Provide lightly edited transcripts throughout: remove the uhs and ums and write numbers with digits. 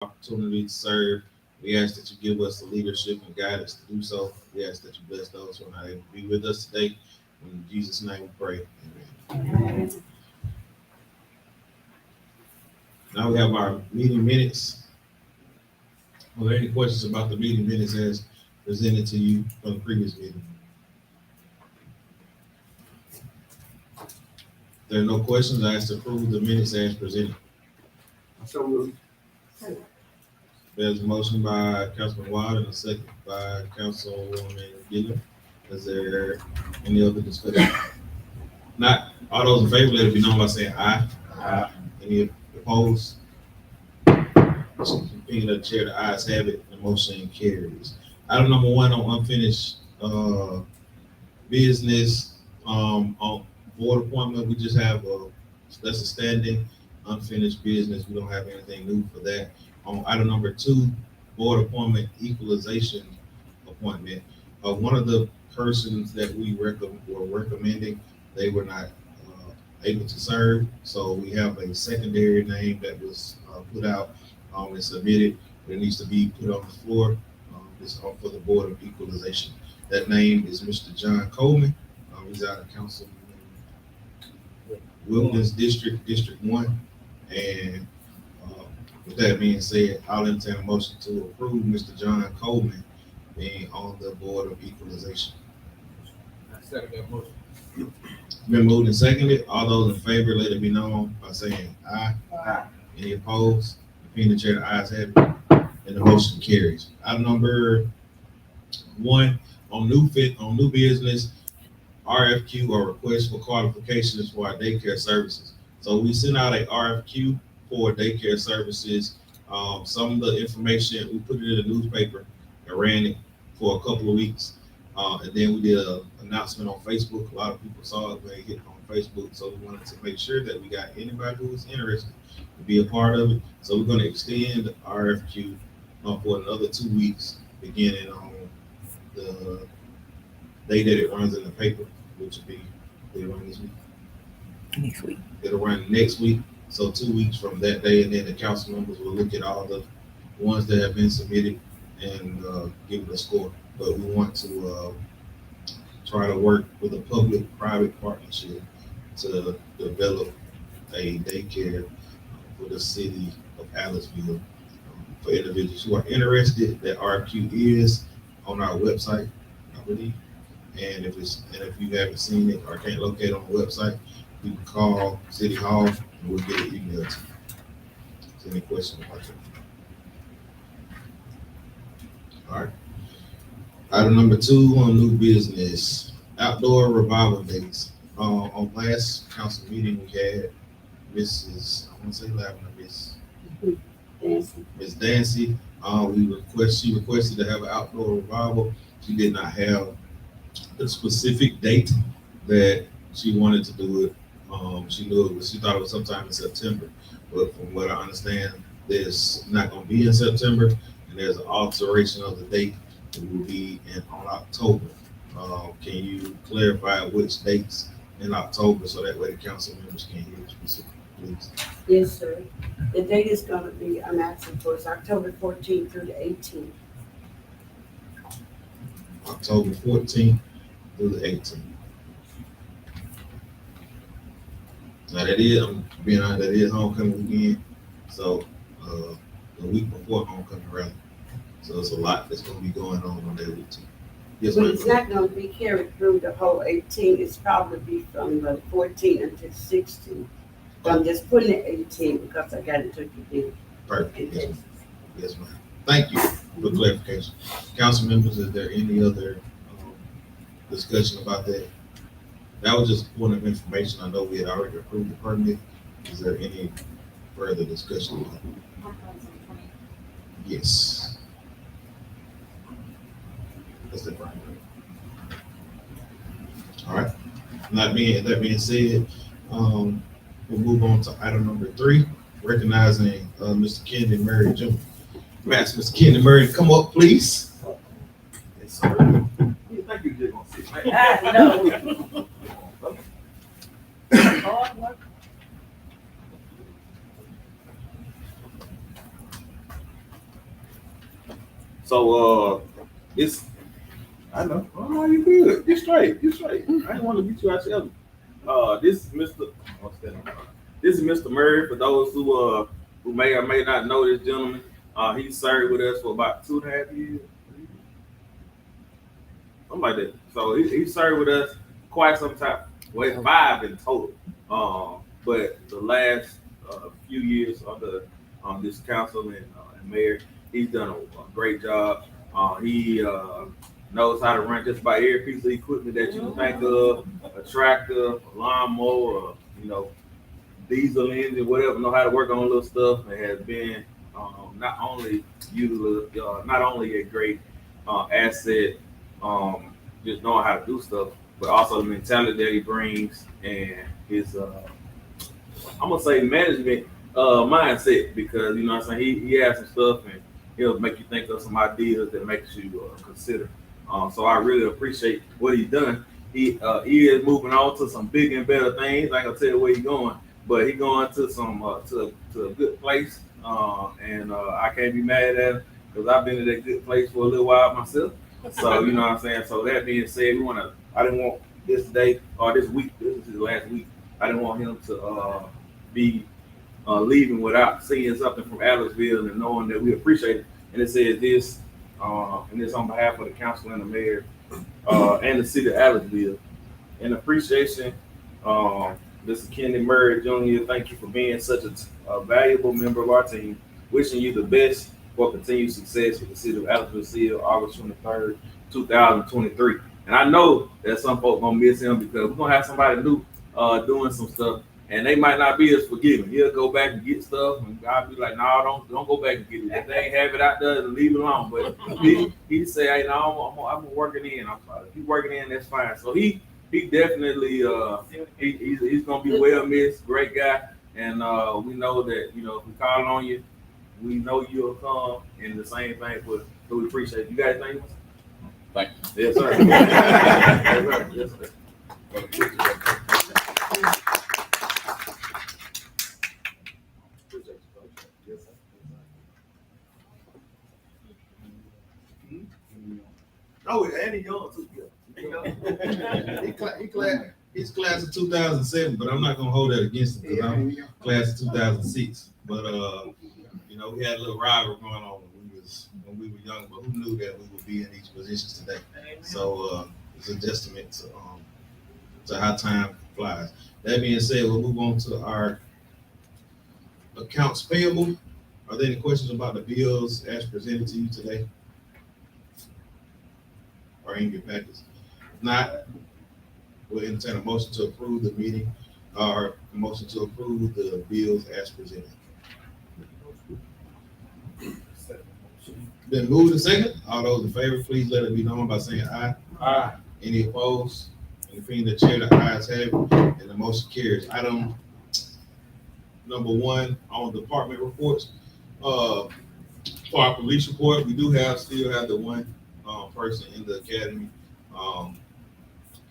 opportunity to serve. We ask that you give us the leadership and guidance to do so. We ask that you bless those who are not able to be with us today. In Jesus' name we pray. Amen. Now we have our meeting minutes. Are there any questions about the meeting minutes as presented to you from the previous meeting? If there are no questions, I ask to approve the minutes as presented. So moved. There's a motion by Councilman Wild and a second by Councilwoman Gillum. Is there any other discussion? Not all those in favor, let it be known by saying aye. Aye. Any opposed? Being the chair, the ayes have it, the motion carries. Item number one on unfinished business, on board appointment, we just have that's a standing unfinished business. We don't have anything new for that. On item number two, board appointment equalization appointment. One of the persons that we were recommending, they were not able to serve. So we have a secondary name that was put out and submitted. It needs to be put on the floor. It's for the Board of Equalization. That name is Mr. John Coleman. He's out of Council Wilderness District, District 1. And with that being said, I'll entertain a motion to approve Mr. John Coleman being on the Board of Equalization. I second that motion. Been moved and seconded. All those in favor, let it be known by saying aye. Aye. Any opposed? Being the chair, the ayes have it, and the motion carries. Item number one on new business, RFQ or request for qualifications for our daycare services. So we sent out a RFQ for daycare services. Some of the information, we put it in the newspaper and ran it for a couple of weeks. And then we did an announcement on Facebook. A lot of people saw it when it hit on Facebook. So we wanted to make sure that we got anybody who was interested to be a part of it. So we're going to extend the RFQ for another 2 weeks, beginning on the day that it runs in the paper, which will be, it'll run this week. Next week. It'll run next week. So 2 weeks from that day, and then the council members will look at all the ones that have been submitted and give it a score. But we want to try to work with a public-private partnership to develop a daycare for the city of Aliceville. For individuals who are interested, that RFQ is on our website, I believe. And if you haven't seen it or can't locate it on the website, you can call City Hall and we'll get it emailed to you. Is there any questions about that? All right. Item number two on new business, outdoor revival days. On last council meeting, we had Mrs. I want to say Lavender, Miss Dancy. She requested to have an outdoor revival. She did not have a specific date that she wanted to do it. She thought it was sometime in September, but from what I understand, there's not going to be in September, and there's an alteration of the date. It will be on October. Can you clarify which dates in October so that way the council members can hear specific, please? Yes, sir. The date is going to be, I'm asking for, it's October 14th through the 18th. October 14th through the 18th. Now that is, I'm being honest, that is homecoming weekend. So the week before homecoming, rather. So it's a lot that's going to be going on that week too. Yes, But ma'am. it's not going to be carried through the whole 18th. It's probably be from the 14th until 16th. So I'm just putting it 18 because I got it to you. Perfect. Yes, ma'am. Yes, ma'am. Thank you for clarification. Council members, is there any other discussion about that? That was just a point of information. I know we had already approved the permit. Is there any further discussion about it? Yes. That's the primary. All right. That being said, we'll move on to item number 3, recognizing Mr. Kennedy Murray Jr. Ask Mr. Kennedy Murray to come up, please. Yes, sir. You think you did gonna sit right? No. So it's I know. Oh, you good. You straight. You straight. I didn't want to beat you out your other. This is Mr. What's that? This is Mr. Murray. For those who may or may not know this gentleman, he served with us for about 2.5 years, something like that. So he served with us quite some time. Well, 5 in total. But the last few years under this council and mayor, he's done a great job. He knows how to run just about every piece of equipment that you can think of, a tractor, a lawnmower, diesel engine, whatever, know how to work on little stuff, and has been not only a great asset, just knowing how to do stuff, but also the mentality that he brings and his I'm gonna say management mindset, because you know what I'm saying, he has some stuff and he'll make you think of some ideas that makes you consider. So I really appreciate what he's done. He is moving on to some bigger and better things. I ain't gonna tell you where he's going, but he's going to some to a good place, and I can't be mad at him because I've been in that good place for a little while myself. So you know what I'm saying. So that being said, I didn't want this day or this week. This is his last week. I didn't want him to be leaving without seeing something from Aliceville and knowing that we appreciate it. And it says this, and it's on behalf of the council and the mayor and the city of Aliceville. In appreciation, Mr. Kenny Murray Jr., thank you for being such a valuable member of our team. Wishing you the best for continued success with the city of Aliceville, August 23rd, 2023. And I know that some folks gonna miss him because we're gonna have somebody new doing some stuff, and they might not be as forgiving. He'll go back and get stuff, and I'll be like, "No, don't go back and get it. If they ain't have it out there, leave it alone." But he say, "Hey, no, I'm working in. If he's working in, that's fine." So he definitely he's gonna be well missed. Great guy, and we know that if we call on you, we know you'll come. And the same thing, but we appreciate it. You guys think? Thank you. Yes, sir. Yes, sir. Yes, sir. Oh, and he young too. He's class of 2007, but I'm not gonna hold that against him because I'm class of 2006. But we had a little rivalry going on when we were young, but who knew that we would be in these positions today? So it's a testament to how time flies. That being said, we'll move on to our accounts payable. Are there any questions about the bills as presented to you today? Or in your package? If not, we'll entertain a motion to approve the meeting or a motion to approve the bills as presented. Been moved and second. All those in favor, please let it be known by saying aye. Aye. Any opposed? Anything the chair, the ayes have it, and the motion carries. Item number 1 on department reports. For our police report, we still have the one person in the academy.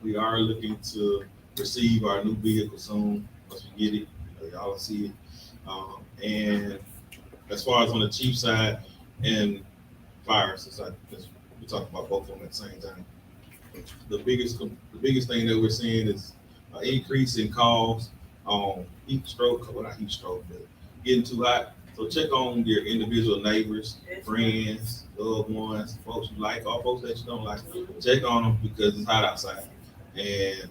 We are looking to receive our new vehicle soon. Once we get it, y'all will see it. And as far as on the chief side and fire, since we talked about both of them at the same time, the biggest thing that we're seeing is an increase in calls on heat stroke. Well, not heat stroke, but getting too hot. So check on your individual neighbors, friends, loved ones, folks you like, or folks that you don't like. Check on them because it's hot outside. And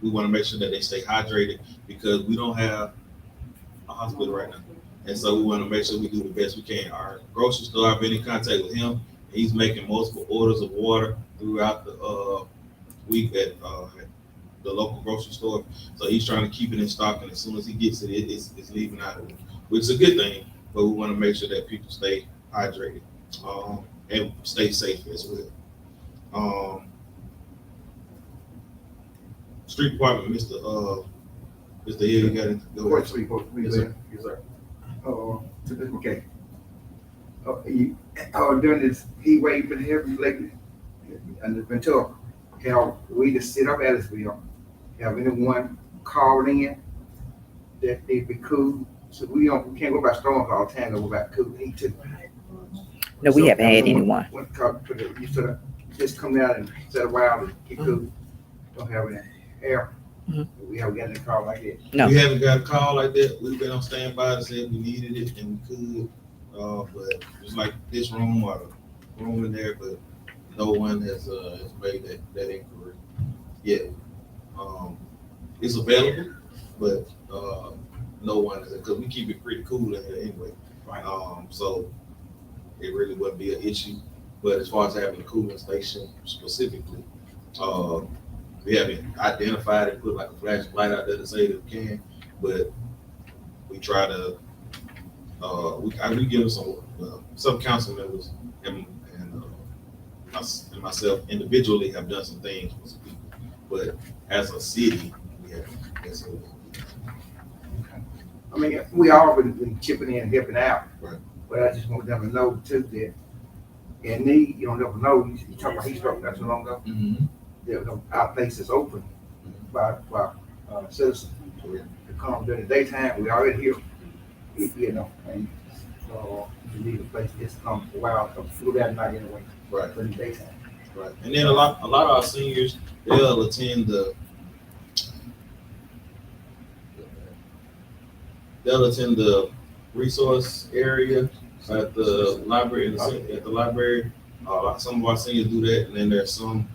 we want to make sure that they stay hydrated because we don't have a hospital right now. And so we want to make sure we do the best we can. Our grocery store, I've been in contact with him. He's making multiple orders of water throughout the week at the local grocery store. So he's trying to keep it in stock, and as soon as he gets it, it's leaving out, which is a good thing. But we want to make sure that people stay hydrated and stay safe as well. Street department, Mr. Hill, you got it. What street? Yes, sir. Yes, sir. Okay. During this heat wave been heavy lately, and it's been tough. Have we just sit up Aliceville? Have anyone called in that they'd be cool? So we can't go by storm all the time. Go by cool heat too. No, we So, haven't had someone anyone. went to talk to the, you sort of just come down and set a while and get cool. Don't have any air. Mhm. We haven't got any call like that. No. We haven't got a call like that. We've been on standby to say if we needed it and we could. But it's like this room or the room in there, but no one has made that inquiry yet. It's available, but no one is, because we keep it pretty cool in here anyway. Right. So it really wouldn't be an issue. But as far as having a cooling station specifically, we haven't identified it, put like a flashlight out there to say that we can, but we try to, we give some council members and myself individually have done some things for some people, but as a city, we haven't. I mean, we all been chipping in, helping out. Right. But I just want them to know too that in need, you don't never know. You talk about heat stroke not too long ago. Mm-hmm. Our place is open by citizens to come during the daytime. We already here, you know, and you need a place just come for a while, come through that night anyway. Right. During the daytime. Right. And then a lot of our seniors, they'll attend the resource area at the library, at the library. Some of our seniors do that, and then there's some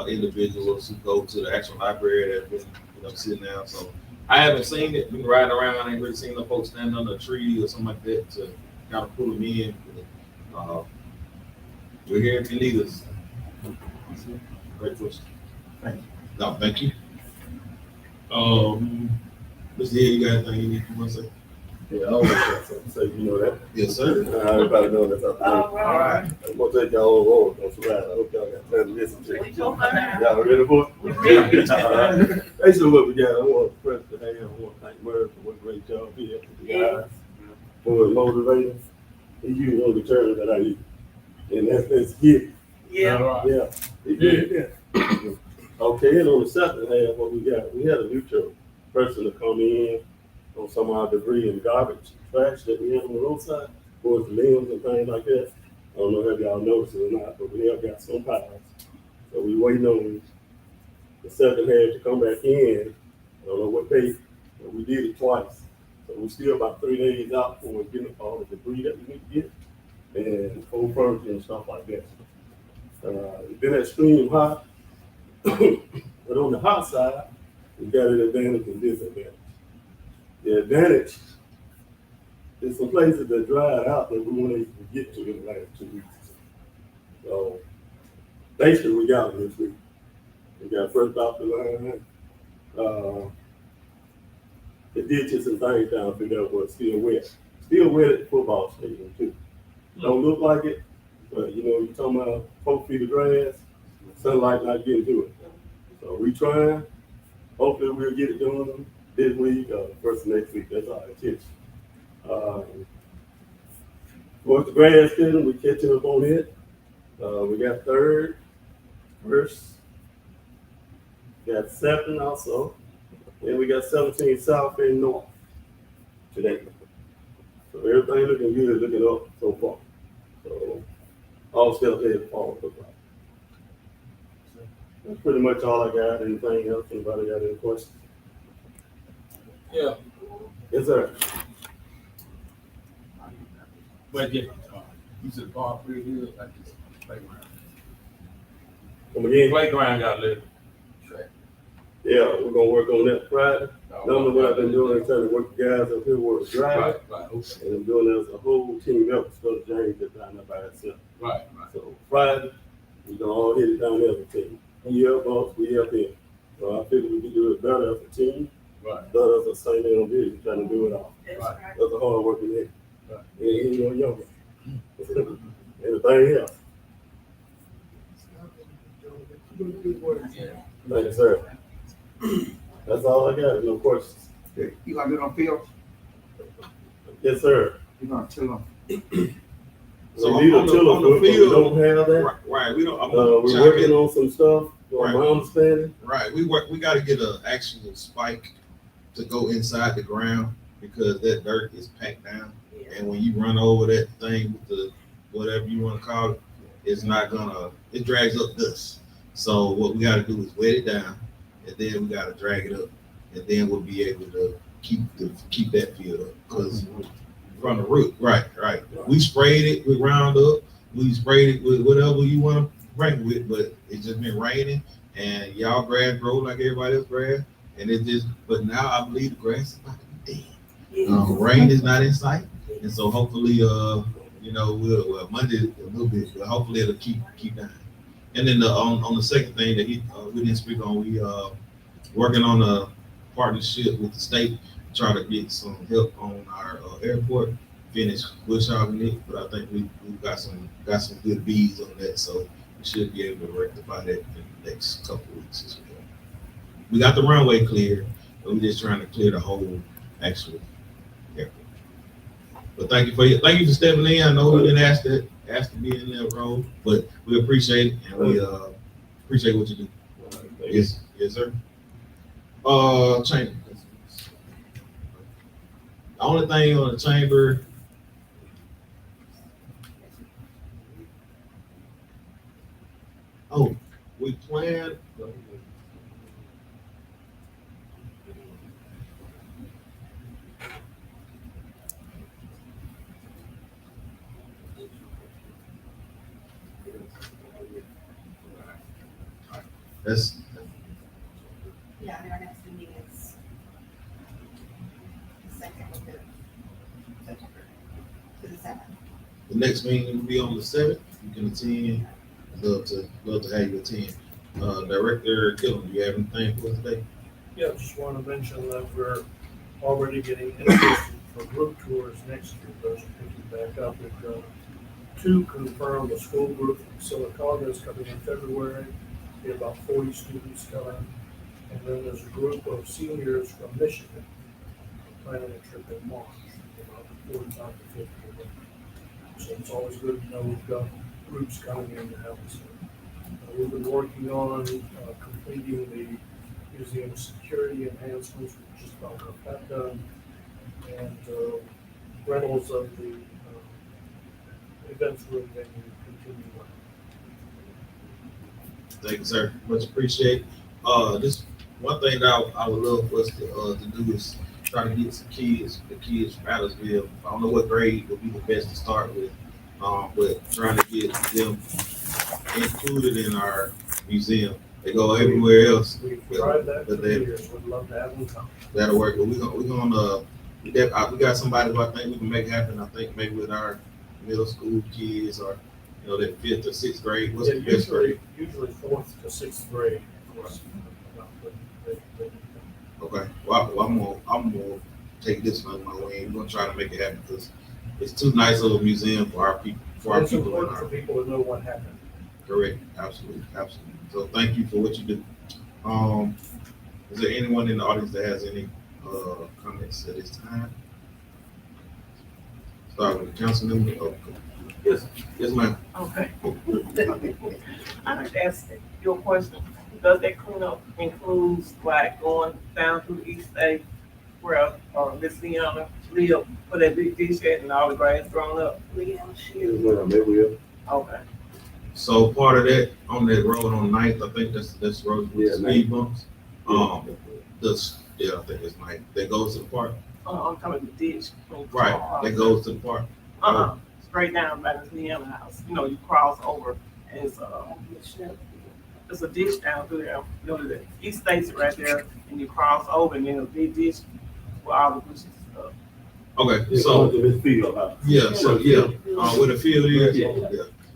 individuals who go to the actual library that have been sitting down. So I haven't seen it, been riding around, I ain't really seen no folks standing under a tree or something like that to kind of pull them in. We're here if you need us. Great question. Thank you. No, thank you. Mr. Hill, you got anything you want to say? Yeah, I always got something to say, you know that. Yes, sir. Everybody know that's up there. All right. I'm gonna take y'all on road, don't survive. I hope y'all got time to listen to it. Y'all ready for it? All right. Basically what we got, I want to press the hand, I want to thank Murray for what great job he had with the guys. For motivating, he used one of the terms that I use. And that's hit. Yeah. Yeah. He did that. Okay, and on the second half, what we got, we had a neutral person to come in on some of our debris and garbage, trash that we have on the roadside, towards the limbs and things like that. I don't know if y'all noticed it or not, but we have got some piles. So we waiting on the second half to come back in. I don't know what day, but we did it twice. So we're still about 3 days out for getting all the debris that we need to get and old furniture and stuff like that. It's been extreme hot, but on the hot side, we got an advantage and disadvantage. The advantage is some places that dried out that we weren't able to get to in the last 2 weeks. So basically we got them this week. We got first off the line. The ditches and things down through there were still wet. Still wet at the football stadium too. Don't look like it, but you know, you're talking about 4 feet of grass, sunlight not getting to it. So we trying. Hopefully we'll get it done this week, first of next week. That's our intention. For the grass cutting, we catching up on it. We got third, first, got second also, and we got 17 south and north today. So everything looking good, looking up so far. So all steps ahead forward look like. That's pretty much all I got. Anything else? Anybody got any questions? Yeah, Yes, sir. but yeah, you said the ball pretty good, like this playground. Come again? Playground got lit. Yeah, we're gonna work on that Friday. Normally what I've been doing is trying to work the guys up here where it's dry. Right, okay. And I'm doing it as a whole team effort, instead of James just down there by himself. Right. So Friday, we're gonna all hit it down there as a team. He help us, we help him. So I figure we can do it better as a team. Right. Better as a same on business, trying to do it all. Right. That's a hard working head. Right. And he's no younger. Anything else? Yeah. Thank you, sir. That's all I got, no questions. You gonna do it on field? Yes, sir. You gonna tell them? So We need a on the tiller foot, but we field- don't have that. Right. We don't. I'm We're gonna chime working in. on some stuff, from Right. my understanding. Right. We got to get an actual spike to go inside the ground because that dirt is packed down, and when you run over that thing with the whatever you want to call it, it's not gonna, it drags up dust. So what we gotta do is wet it down, and then we gotta drag it up, and then we'll be able to keep that field up. Because from the root, right. We sprayed it with Roundup, we sprayed it with whatever you want to spray with, but it's just been raining, and y'all grass grow like everybody else grass, and it just, but now I believe the grass is about to be dead. Rain is not in sight, and so hopefully, well, Monday a little bit, but hopefully it'll keep dying. And then on the second thing that we didn't speak on, we working on a partnership with the state to try to get some help on our airport. Finish bushhogging it, but I think we've got some good bees on that, so we should be able to rectify that in the next couple of weeks as well. We got the runway cleared, but we're just trying to clear the whole actual airport. But thank you for stepping in. I know we didn't ask to be in that role, but we appreciate it, and we appreciate what you do. Yes, sir. Chamber. The only thing on the chamber, we plan. That's Yeah, our next meeting is the second of September to the 7th. the next meeting will be on the 7th. You can attend. I'd love to have you attend. Director Killen, do you have anything for us today? Yeah, just want to mention that we're already getting interest for group tours next year. Those are picking back up. We've got 2 confirmed, a school group from Silicaga is coming in February. We have about 40 students coming. And then there's a group of seniors from Michigan planning a trip in March, about 45 to 50 of them. So it's always good to know we've got groups coming in to help us. We've been working on completing the museum security enhancements. We just about got that done. And rentals of the events room venue continue on. Thank you, sir. Much appreciate. Just one thing that I would love for us to do is try to get the kids from Aliceville. I don't know what grade would be the best to start with, but trying to get them included in our museum. They go everywhere else. We've tried that for years. We'd love to have them come. That'll work. But we got somebody who I think we can make happen. I think maybe with our middle school kids or that 5th or 6th grade. What's the best grade? Usually 4th to 6th grade. Okay. Well, I'm gonna take this one my way. We're gonna try to make it happen because it's too nice of a museum for our people. It's important for people to know what happened. Correct. Absolutely. So thank you for what you do. Is there anyone in the audience that has any comments at this time? Start with the council member. Yes, ma'am. Okay. I like to ask you a question. Does that cleanup include like going down through East State where Miss Leona lived, where that big dish at and all the grass grown up? Maybe we Okay. So part of that on that road on 9th, I think that's road with speed bumps. I think it's 9th. That goes to the park. I'm talking about the ditch. Right. That goes to the park. Straight down by the Leona house. You cross over and it's a ditch down through there. The East State's right there, and you cross over, and then a big ditch with all the bushes and stuff. Okay, so where the field is. Yeah.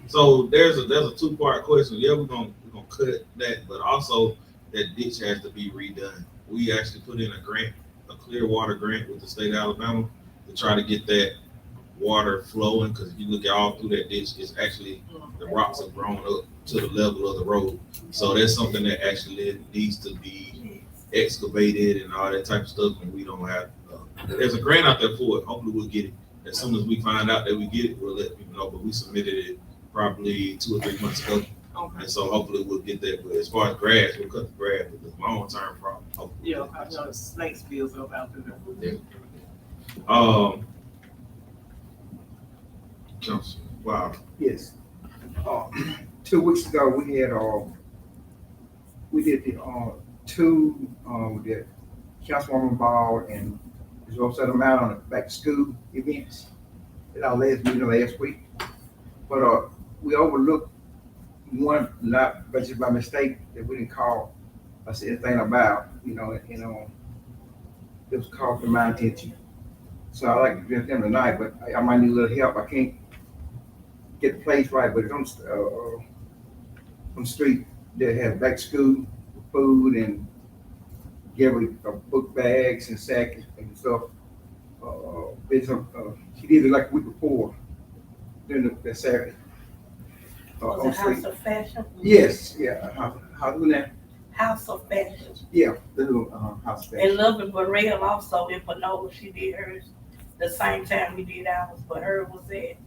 So there's a 2-part question. Yeah, we're gonna cut that, but also that ditch has to be redone. We actually put in a clear water grant with the state of Alabama to try to get that water flowing, because if you look all through that ditch, it's actually the rocks have grown up to the level of the road. So that's something that actually needs to be excavated and all that type of stuff, and we don't have there's a grant out there for it. Hopefully we'll get it. As soon as we find out that we get it, we'll let people know, but we submitted it probably 2 or 3 months ago. Okay. And so hopefully we'll get that. But as far as grass, we'll cut the grass with the long-term problem. Hopefully. Yeah, I know the snake spills up out there. Yeah. Council. Wow. Yes. 2 weeks ago, we had, we did the, two, the Councilwoman Ball and Ms. Rosetta Mount on the back to school events at our last meeting last week. But, we overlooked one, not basically by mistake, that we didn't call us anything about, it was called to my attention. So I like to give them tonight, but I might need a little help. I can't get the place right, but it's on the street. They have back to school food and give her book bags and sacks and stuff. She did it like a week before during the Saturday. Was On it House street. of Fashion? Yes, yeah. How doing that? House of Fashion. Yeah, the little house And fashion. Lovely Burrell also in Panola, she did hers the same time we did ours, but hers was at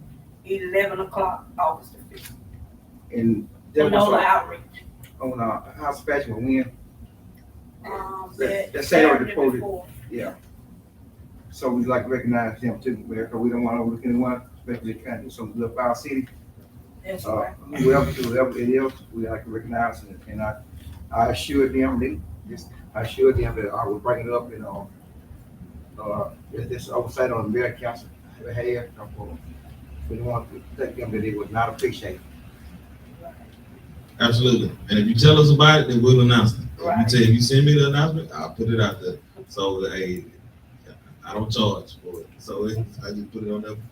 11 o'clock, August the 5th. And that Panola was Outreach. on house fashion when That Saturday Saturday before the- before. yeah. So we like to recognize them too, because we don't want to overlook anyone, especially trying to do something good for our city. That's right. Whoever it is, we like to recognize it, and I assured them, I assured them that I would bring it up, this oversight on the mayor council behalf, we don't want to take them that they would not appreciate. Absolutely. And if you tell us about it, then we'll announce it. Right. If you send me the announcement, I'll put it out there. So, hey, I don't charge for it. So I just put it on there for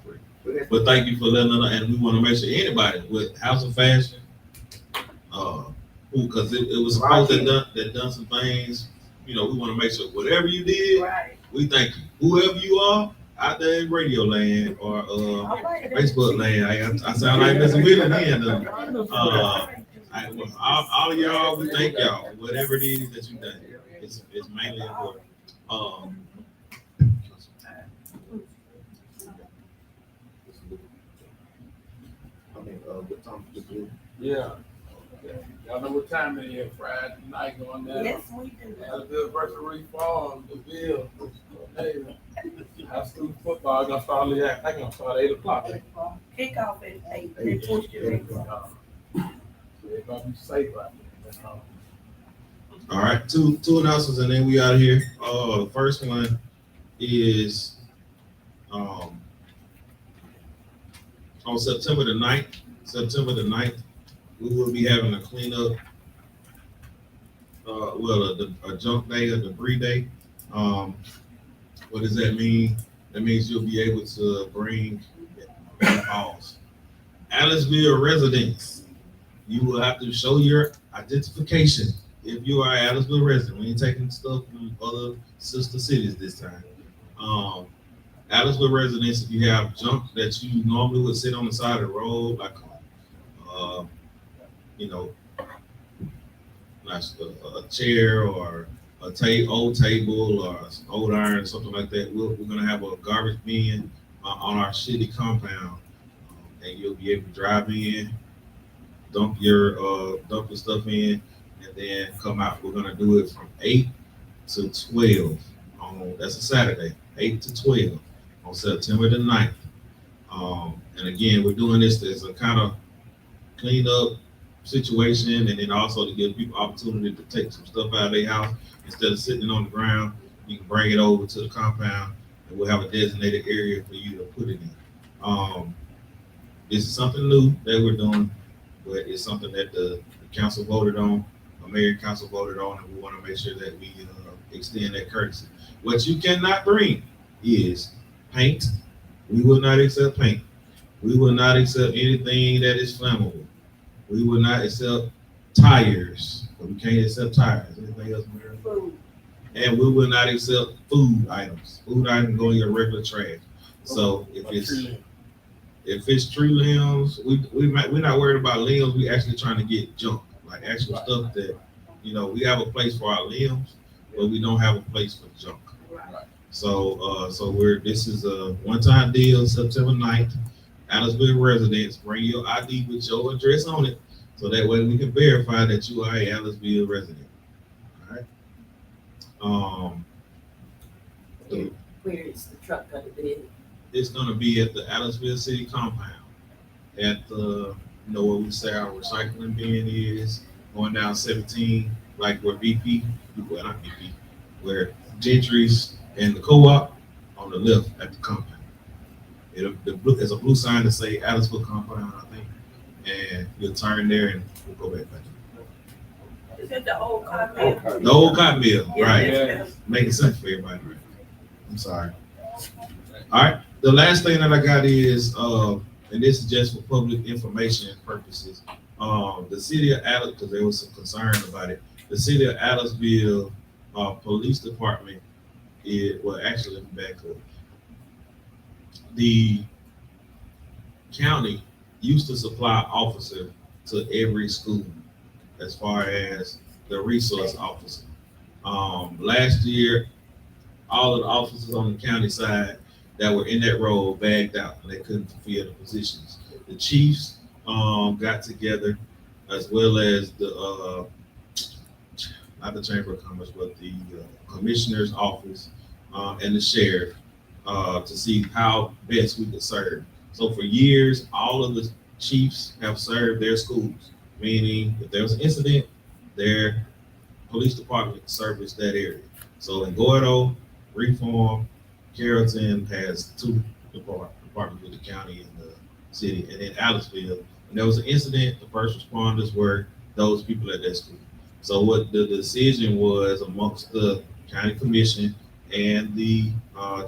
free. But thank you for letting us know. And we want to make sure anybody with House of Fashion, because it was supposed that done some things. We want to make sure whatever you did, Right. we thank you. Whoever you are out there in radio land or All right. Facebook land, I sound like Mr. Willie then. All of y'all, we thank y'all. Whatever it is that you done, it's mainly important. Yeah. Y'all know what time it is, Friday night going down. Yes, we do. Aliceville versus Reform, the bill. Hey, high school football gonna start I gonna start at 8 o'clock. Kickoff at 8. They pushed it. So they're gonna be safe out there. That's all. All right, two announcements and then we out of here. The first one is on September the 9th, we will be having a cleanup, a junk day, a debris day. What does that mean? That means you'll be able to bring calls. Aliceville residents, you will have to show your identification if you are an Aliceville resident. We ain't taking stuff from other sister cities this time. Aliceville residents, if you have junk that you normally would sit on the side of the road, like like a chair or old table or old iron or something like that, we're gonna have a garbage bin on our city compound, and you'll be able to drive in, dump your stuff in, and then come out. We're gonna do it from 8 to 12 that's a Saturday, 8 to 12 on September the 9th. And again, we're doing this as a kind of clean up situation, and then also to give people opportunity to take some stuff out of their house instead of sitting on the ground. You can bring it over to the compound, and we'll have a designated area for you to put it in. This is something new that we're doing, but it's something that the council voted on, the mayor council voted on, and we want to make sure that we extend that courtesy. What you cannot bring is paint. We will not accept paint. We will not accept anything that is flammable. We will not accept tires, but we can't accept tires. Anything else, Mary? Food. And we will not accept food items. Food items go in your regular trash. So if it's tree limbs, we're not worried about limbs. We actually trying to get junk, like actual stuff that we have a place for our limbs, but we don't have a place for junk. Right. So this is a one-time deal, September 9th. Aliceville residents, bring your ID with your address on it, so that way we can verify that you are a Aliceville resident. All right. Where is the truck gonna be? It's gonna be at the Aliceville City compound. at the, where we say our recycling bin is, going down 17, like where BP, well, not BP, where Gentry's and the co-op on the left at the compound. There's a blue sign that say Aliceville compound, I think, and you'll turn there and we'll go back. Is it the old cotton? The old cotton mill, right? Yeah. Making sense for everybody, right? I'm sorry. All right, the last thing that I got is, and this is just for public information purposes. The city of Alice, because there was some concern about it. The city of Aliceville police department actually let me back up. The county used to supply officer to every school as far as the resource officer. Last year, all of the officers on the county side that were in that role bagged out and they couldn't fulfill the positions. The chiefs got together, as well as the not the Chamber of Commerce, but the commissioner's office and the sheriff to see how best we could serve. So for years, all of the chiefs have served their schools, meaning if there was an incident, their police department serviced that area. So in Gordo, Reform, Carrollton has two departments with the county and the city, and then Aliceville. When there was an incident, the first responders were those people at that school. So what the decision was amongst the county commission and the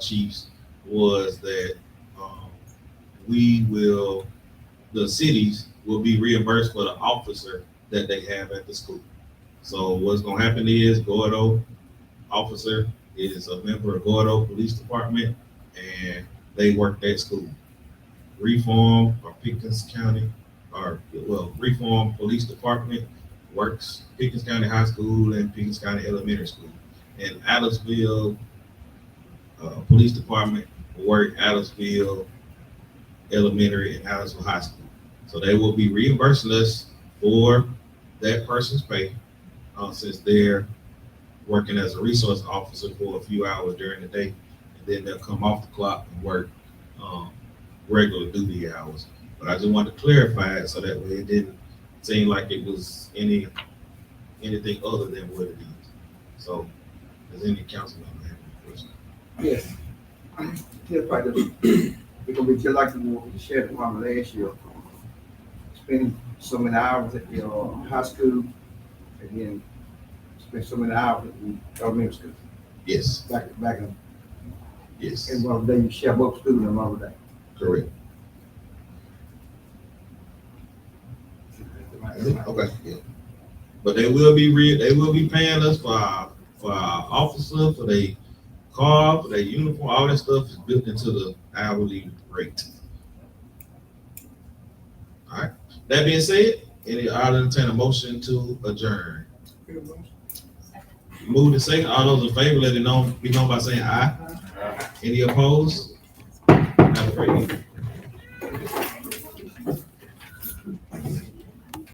chiefs was that the cities will be reimbursed for the officer that they have at the school. So what's gonna happen is Gordo officer is a member of Gordo Police Department and they work at school. Reform or Pickens County, Reform Police Department works Pickens County High School and Pickens County Elementary School. And Aliceville Police Department work Aliceville Elementary and Aliceville High School. So they will be reimbursing us for that person's pay since they're working as a resource officer for a few hours during the day, and then they'll come off the clock and work regular duty hours. But I just wanted to clarify it so that way it didn't seem like it was anything other than what it is. So, does any council member have any questions? Yes. Tell part of it. We're gonna be just like the sheriff department last year. Spending so many hours at the high school, and then spend so many hours at the elementary school. Yes. Back in. Yes. And one day you share both school and another day. Correct. Okay. Yeah. But they will be paying us for our officer, for their car, for their uniform. All that stuff is built into the hourly rate. All right. That being said, I'll entertain a motion to adjourn. Move to second. All those in favor, let it be known by saying aye. Any opposed? Have a great evening.